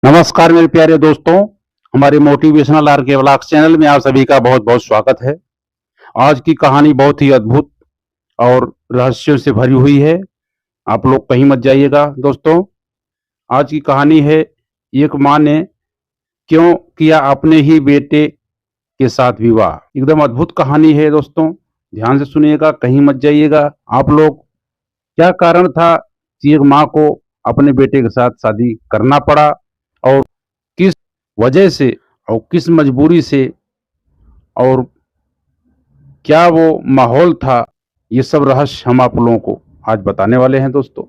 नमस्कार मेरे प्यारे दोस्तों, हमारे मोटिवेशनल आर के व्लॉग्स चैनल में आप सभी का बहुत बहुत स्वागत है। आज की कहानी बहुत ही अद्भुत और रहस्यों से भरी हुई है। आप लोग कहीं मत जाइएगा दोस्तों। आज की कहानी है, एक माँ ने क्यों किया अपने ही बेटे के साथ विवाह। एकदम अद्भुत कहानी है दोस्तों, ध्यान से सुनिएगा, कहीं मत जाइएगा। आप लोग, क्या कारण था कि एक माँ को अपने बेटे के साथ शादी करना पड़ा और किस वजह से और किस मजबूरी से, और क्या वो माहौल था, ये सब रहस्य हम आप लोगों को आज बताने वाले हैं दोस्तों।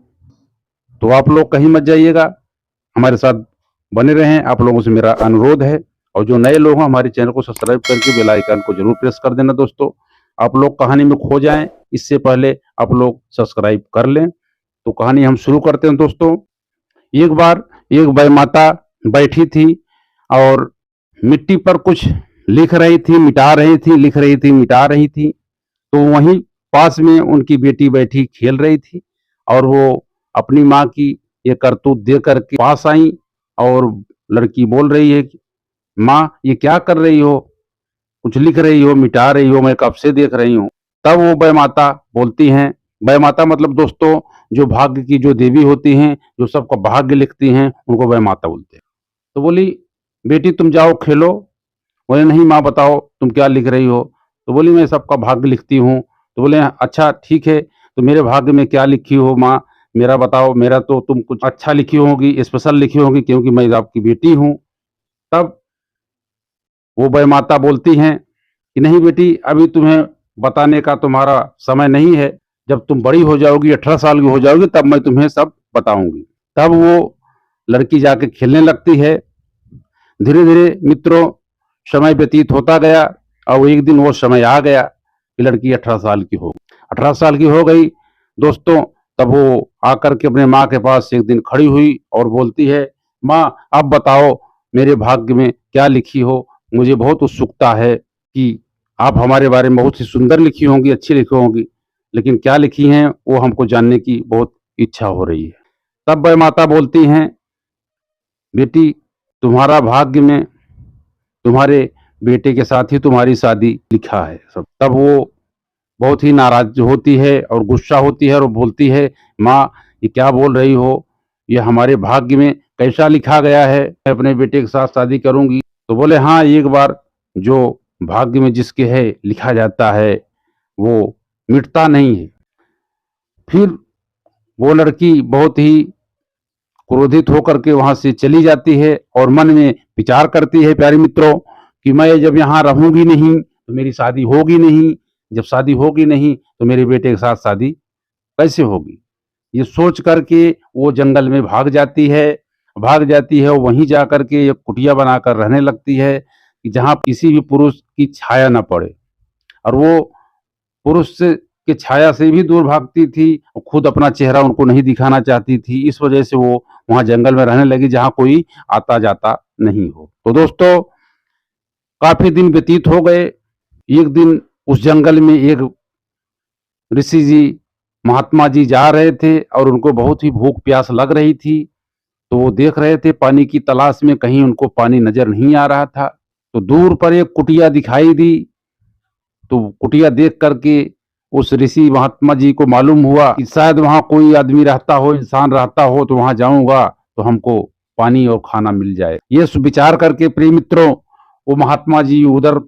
तो आप लोग कहीं मत जाइएगा, हमारे साथ बने रहें, आप लोगों से मेरा अनुरोध है। और जो नए लोग हैं, हमारे चैनल को सब्सक्राइब करके बेल आइकन को जरूर प्रेस कर देना दोस्तों। आप लोग कहानी में खो जाएं इससे पहले आप लोग सब्सक्राइब कर लें। तो कहानी हम शुरू करते हैं दोस्तों। एक बार एक गाय माता बैठी थी और मिट्टी पर कुछ लिख रही थी, मिटा रही थी, लिख रही थी, मिटा रही थी। तो वहीं पास में उनकी बेटी बैठी खेल रही थी और वो अपनी माँ की ये करतूत देख करके पास आई और लड़की बोल रही है कि माँ, ये क्या कर रही हो? कुछ लिख रही हो, मिटा रही हो, मैं कब से देख रही हूँ। तब वो गाय माता बोलती हैं, गाय माता मतलब दोस्तों जो भाग्य की जो देवी होती हैं, जो सबका भाग्य लिखती हैं, उनको गाय माता बोलते हैं। तो बोली, बेटी तुम जाओ खेलो। बोले, नहीं माँ बताओ तुम क्या लिख रही हो? तो बोली, मैं सबका भाग्य लिखती हूँ। तो बोले, अच्छा ठीक है, तो मेरे भाग्य में क्या लिखी हो माँ, मेरा बताओ। मेरा तो तुम कुछ अच्छा लिखी होगी, स्पेशल लिखी होगी, क्योंकि मैं आपकी बेटी हूँ। तब वो गाय माता बोलती हैं कि नहीं बेटी, अभी तुम्हें बताने का तुम्हारा समय नहीं है। जब तुम बड़ी हो जाओगी, 18 साल की हो जाओगी, तब मैं तुम्हें सब बताऊंगी। तब वो लड़की जाके खेलने लगती है। धीरे धीरे मित्रों समय व्यतीत होता गया और एक दिन वो समय आ गया कि लड़की 18 साल की हो 18 साल की हो गई दोस्तों। तब वो आकर के अपने माँ के पास एक दिन खड़ी हुई और बोलती है, माँ अब बताओ मेरे भाग्य में क्या लिखी हो। मुझे बहुत उत्सुकता है कि आप हमारे बारे में बहुत ही सुंदर लिखी होंगी, अच्छी लिखी होंगी, लेकिन क्या लिखी हैं वो हमको जानने की बहुत इच्छा हो रही है। तब वह माता बोलती हैं, बेटी तुम्हारा भाग्य में तुम्हारे बेटे के साथ ही तुम्हारी शादी लिखा है सब। तब वो बहुत ही नाराज होती है और गुस्सा होती है और बोलती है, माँ ये क्या बोल रही हो? ये हमारे भाग्य में कैसा लिखा गया है मैं अपने बेटे के साथ शादी करूंगी? तो बोले, हाँ एक बार जो भाग्य में जिसके है लिखा जाता है वो मिटता नहीं है। फिर वो लड़की बहुत ही क्रोधित होकर के वहां से चली जाती है और मन में विचार करती है, प्यारे मित्रों, कि मैं जब यहाँ रहूंगी नहीं तो मेरी शादी होगी नहीं। जब शादी होगी नहीं तो मेरे बेटे के साथ शादी कैसे होगी? ये सोच करके वो जंगल में भाग जाती है और वहीं जा करके एक कुटिया बनाकर रहने लगती है कि जहाँ किसी भी पुरुष की छाया न पड़े। और वो पुरुष से की छाया से भी दूर भागती थी और खुद अपना चेहरा उनको नहीं दिखाना चाहती थी। इस वजह से वो वहां जंगल में रहने लगी जहां कोई आता जाता नहीं हो। तो दोस्तों काफी दिन व्यतीत हो गए। एक दिन उस जंगल में एक ऋषि जी, महात्मा जी जा रहे थे और उनको बहुत ही भूख प्यास लग रही थी। तो वो देख रहे थे पानी की तलाश में, कहीं उनको पानी नजर नहीं आ रहा था। तो दूर पर एक कुटिया दिखाई दी। तो कुटिया देख करके उस ऋषि महात्मा जी को मालूम हुआ कि शायद वहां कोई आदमी रहता हो, इंसान रहता हो, तो वहां जाऊंगा तो हमको पानी और खाना मिल जाए। ये विचार करके प्रिय मित्रों वो महात्मा जी उधर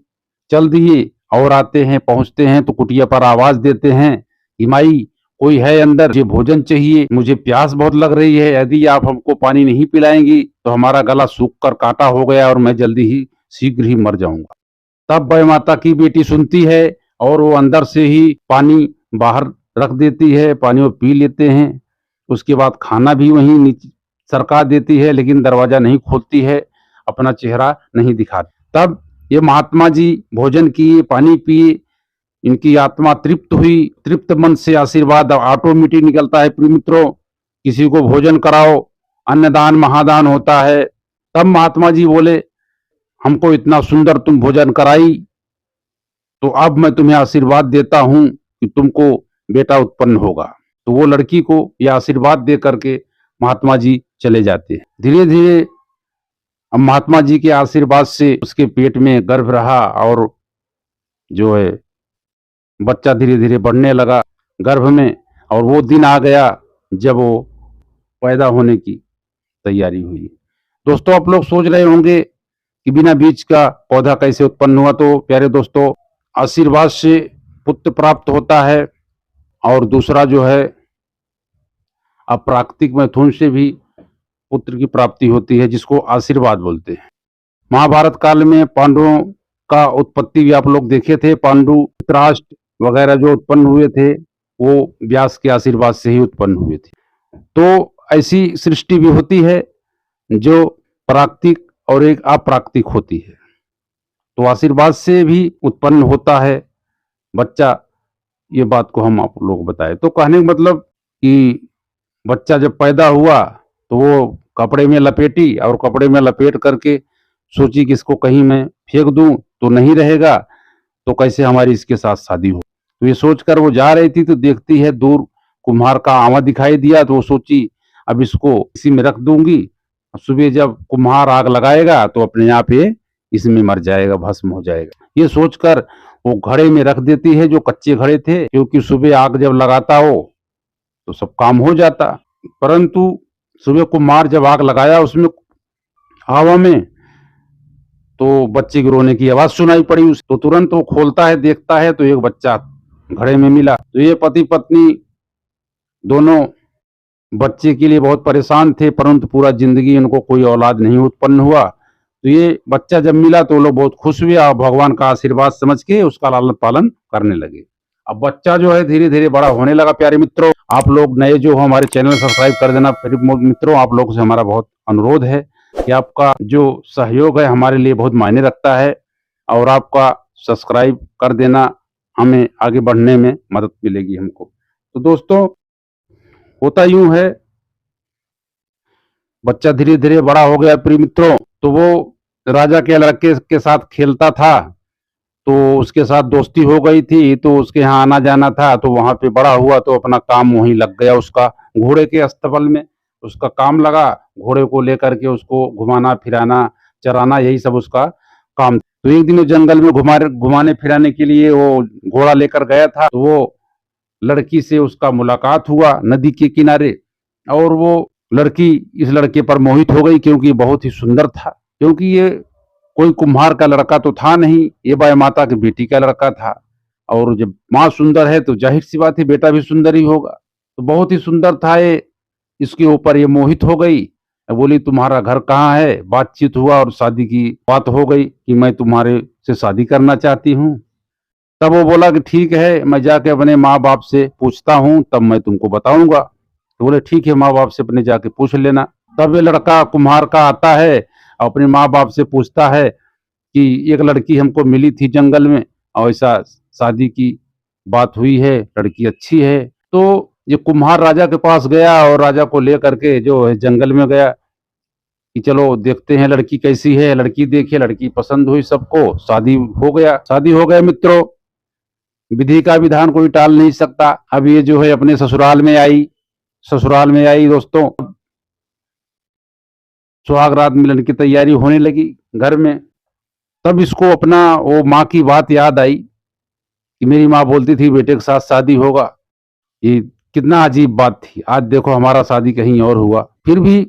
चल दिए और आते हैं, पहुंचते हैं तो कुटिया पर आवाज देते हैं कि माई कोई है अंदर, मुझे भोजन चाहिए, मुझे प्यास बहुत लग रही है, यदि आप हमको पानी नहीं पिलाएंगी तो हमारा गला सूख कर कांटा हो गया और मैं जल्दी ही शीघ्र ही मर जाऊंगा। तब वह माता की बेटी सुनती है और वो अंदर से ही पानी बाहर रख देती है, पानी वो पी लेते हैं। उसके बाद खाना भी वहीं नीचे सरका देती है, लेकिन दरवाजा नहीं खोलती है, अपना चेहरा नहीं दिखाती। तब ये महात्मा जी भोजन किए, पानी पिए, इनकी आत्मा तृप्त हुई। तृप्त मन से आशीर्वाद ऑटोमेटिक निकलता है प्रिय मित्रों। किसी को भोजन कराओ, अन्नदान महादान होता है। तब महात्मा जी बोले, हमको इतना सुंदर तुम भोजन कराई, तो अब मैं तुम्हें आशीर्वाद देता हूं कि तुमको बेटा उत्पन्न होगा। तो वो लड़की को यह आशीर्वाद दे करके महात्मा जी चले जाते हैं। धीरे धीरे अब महात्मा जी के आशीर्वाद से उसके पेट में गर्भ रहा और जो है बच्चा धीरे धीरे बढ़ने लगा गर्भ में। और वो दिन आ गया जब वो पैदा होने की तैयारी हुई। दोस्तों, आप लोग सोच रहे होंगे कि बिना बीज का पौधा कैसे उत्पन्न हुआ। तो प्यारे दोस्तों, आशीर्वाद से पुत्र प्राप्त होता है और दूसरा जो है अप्राकृतिक मैथुन से भी पुत्र की प्राप्ति होती है, जिसको आशीर्वाद बोलते हैं। महाभारत काल में पांडवों का उत्पत्ति भी आप लोग देखे थे। पांडु, धृतराष्ट्र वगैरह जो उत्पन्न हुए थे वो व्यास के आशीर्वाद से ही उत्पन्न हुए थे। तो ऐसी सृष्टि भी होती है जो प्राकृतिक और एक अप्राकृतिक होती है। तो आशीर्वाद से भी उत्पन्न होता है बच्चा, ये बात को हम आप लोग बताए। तो कहने का मतलब कि बच्चा जब पैदा हुआ तो वो कपड़े में लपेटी और कपड़े में लपेट करके सोची कि इसको कहीं मैं फेंक दूं तो नहीं रहेगा, तो कैसे हमारी इसके साथ शादी हो। तो ये सोचकर वो जा रही थी तो देखती है दूर कुम्हार का आवा दिखाई दिया, तो वो सोची अब इसको इसी में रख दूंगी। सुबह जब कुम्हार आग लगाएगा तो अपने आप ये इसमें मर जाएगा, भस्म हो जाएगा। ये सोचकर वो घड़े में रख देती है, जो कच्चे घड़े थे, क्योंकि सुबह आग जब लगाता हो तो सब काम हो जाता। परंतु सुबह कुम्हार जब आग लगाया उसमें हवा में, तो बच्चे के रोने की आवाज सुनाई पड़ी। उस तो तुरंत वो खोलता है, देखता है तो एक बच्चा घड़े में मिला। तो ये पति पत्नी दोनों बच्चे के लिए बहुत परेशान थे, परंतु पूरा जिंदगी उनको कोई औलाद नहीं उत्पन्न हुआ। तो ये बच्चा जब मिला तो लोग बहुत खुश हुए और भगवान का आशीर्वाद समझ के उसका लालन पालन करने लगे। अब बच्चा जो है धीरे धीरे बड़ा होने लगा। प्यारे मित्रों, आप लोग नए जो हो हमारे चैनल सब्सक्राइब कर देना। फिर मित्रों, आप लोगों से हमारा बहुत अनुरोध है कि आपका जो सहयोग है हमारे लिए बहुत मायने रखता है, और आपका सब्सक्राइब कर देना, हमें आगे बढ़ने में मदद मिलेगी हमको। तो दोस्तों, होता यूं है, बच्चा धीरे धीरे बड़ा हो गया प्रिय मित्रों। तो वो राजा के लड़के के साथ खेलता था, तो उसके साथ दोस्ती हो गई थी, तो उसके यहाँ आना जाना था, तो वहां पे बड़ा हुआ तो अपना काम वहीं लग गया। उसका घोड़े के अस्तबल में उसका काम लगा, घोड़े को लेकर के उसको घुमाना फिराना चराना, यही सब उसका काम। तो एक दिन वो जंगल में घुमाने फिराने के लिए वो घोड़ा लेकर गया था। तो वो लड़की से उसका मुलाकात हुआ नदी के किनारे, और वो लड़की इस लड़के पर मोहित हो गई, क्योंकि बहुत ही सुंदर था। क्योंकि ये कोई कुम्हार का लड़का तो था नहीं, ये बाई माता की बेटी का लड़का था, और जब माँ सुंदर है तो जाहिर सी बात है बेटा भी सुंदर ही होगा। तो बहुत ही सुंदर था ये, इसके ऊपर ये मोहित हो गई। बोली तुम्हारा घर कहाँ है। बातचीत हुआ और शादी की बात हो गई कि मैं तुम्हारे से शादी करना चाहती हूँ। तब वो बोला कि ठीक है, मैं जाके अपने माँ बाप से पूछता हूँ, तब मैं तुमको बताऊंगा। तो बोले ठीक है, माँ बाप से अपने जाके पूछ लेना। तब ये लड़का कुम्हार का आता है, अपने माँ बाप से पूछता है कि एक लड़की हमको मिली थी जंगल में, और ऐसा शादी की बात हुई है, लड़की अच्छी है। तो ये कुम्हार राजा के पास गया और राजा को लेकर के जो है जंगल में गया कि चलो देखते हैं लड़की कैसी है। लड़की देखी, लड़की पसंद हुई सबको, शादी हो गया। शादी हो गया मित्रों, विधि का विधान कोई टाल नहीं सकता। अब ये जो है अपने ससुराल में आई। ससुराल में आई दोस्तों, सुहागरात मिलन की तैयारी होने लगी घर में। तब इसको अपना वो माँ की बात याद आई कि मेरी माँ बोलती थी बेटे के साथ शादी होगा। ये कितना अजीब बात थी। आज देखो हमारा शादी कहीं और हुआ। फिर भी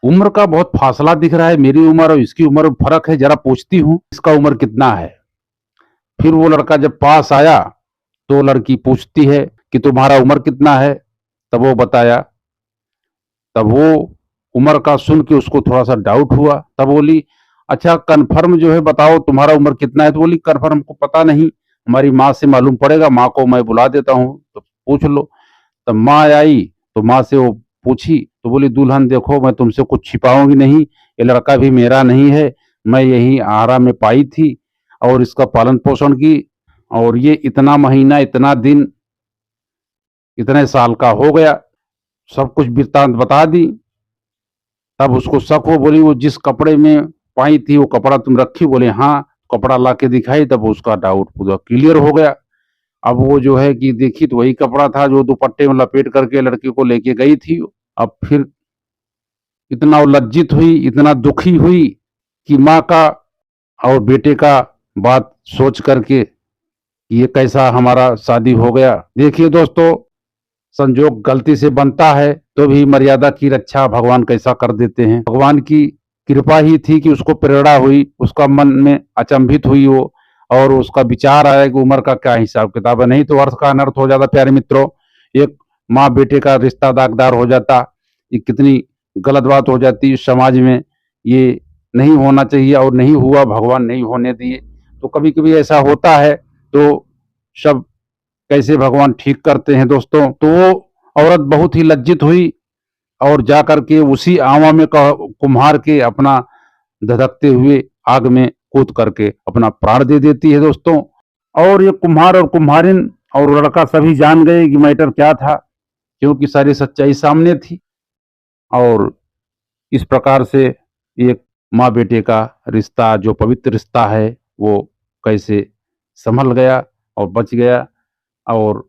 उम्र का बहुत फासला दिख रहा है, मेरी उम्र और इसकी उम्र में फर्क है। जरा पूछती हूँ इसका उम्र कितना है। फिर वो लड़का जब पास आया तो लड़की पूछती है कि तुम्हारा उम्र कितना है। तब वो बताया। तब वो उम्र का सुन के उसको थोड़ा सा डाउट हुआ। तब बोली अच्छा कन्फर्म जो है बताओ तुम्हारा उम्र कितना है। तो बोली कन्फर्म को पता नहीं, हमारी माँ से मालूम पड़ेगा, माँ को मैं बुला देता हूँ तो पूछ लो। तब माँ आई तो माँ से वो पूछी। तो बोली दुल्हन देखो, मैं तुमसे कुछ छिपाऊंगी नहीं, ये लड़का भी मेरा नहीं है, मैं यही आहारा में पाई थी और इसका पालन पोषण की, और ये इतना महीना इतना दिन इतने साल का हो गया। सब कुछ वृत्तांत बता दी। तब उसको शक हो। बोली वो जिस कपड़े में पाई थी वो कपड़ा तुम रखी। बोले हाँ। कपड़ा ला के दिखाई, तब उसका डाउट पूरा क्लियर हो गया। अब वो जो है कि देखी तो वही कपड़ा था जो दुपट्टे में लपेट करके लड़की को लेके गई थी। अब फिर इतना वो लज्जित हुई, इतना दुखी हुई कि माँ का और बेटे का बात सोच करके ये कैसा हमारा शादी हो गया। देखिए दोस्तों, संजोग गलती से बनता है तो भी मर्यादा की रक्षा भगवान कैसा कर देते हैं। भगवान की कृपा ही थी कि उसको प्रेरणा हुई, उसका मन में अचंभित हुई वो, और उसका विचार आया कि उम्र का क्या हिसाब किताब है, नहीं तो अर्थ का अनर्थ हो जाता प्यारे मित्रों। एक माँ बेटे का रिश्ता दागदार हो जाता, ये कितनी गलत बात हो जाती इस समाज में। ये नहीं होना चाहिए और नहीं हुआ, भगवान नहीं होने दिए। तो कभी कभी ऐसा होता है, तो सब कैसे भगवान ठीक करते हैं दोस्तों। तो वो औरत बहुत ही लज्जित हुई और जा करके उसी आवा में कुम्हार के अपना धधकते हुए आग में कूद करके अपना प्राण दे देती है दोस्तों। और ये कुम्हार और कुम्हारिन और लड़का सभी जान गए कि मैटर क्या था, क्योंकि सारी सच्चाई सामने थी। और इस प्रकार से एक माँ बेटे का रिश्ता, जो पवित्र रिश्ता है, वो कैसे संभल गया और बच गया। और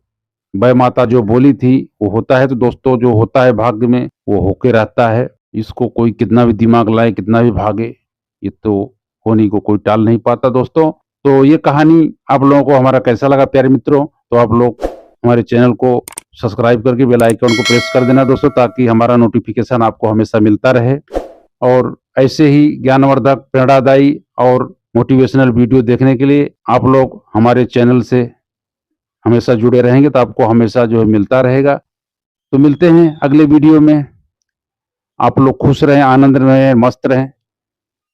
वह माता जो बोली थी वो होता है। तो दोस्तों, जो होता है भाग्य में वो होके रहता है। इसको कोई कितना भी दिमाग लाए, कितना भी भागे, ये तो होने को कोई टाल नहीं पाता दोस्तों। तो ये कहानी आप लोगों को हमारा कैसा लगा प्यारे मित्रों, तो आप लोग हमारे चैनल को सब्सक्राइब करके बेल आइकन को प्रेस कर देना दोस्तों, ताकि हमारा नोटिफिकेशन आपको हमेशा मिलता रहे। और ऐसे ही ज्ञानवर्धक, प्रेरणादायी और मोटिवेशनल वीडियो देखने के लिए आप लोग हमारे चैनल से हमेशा जुड़े रहेंगे, तो आपको हमेशा जो है मिलता रहेगा। तो मिलते हैं अगले वीडियो में। आप लोग खुश रहें, आनंद रहें, मस्त रहें।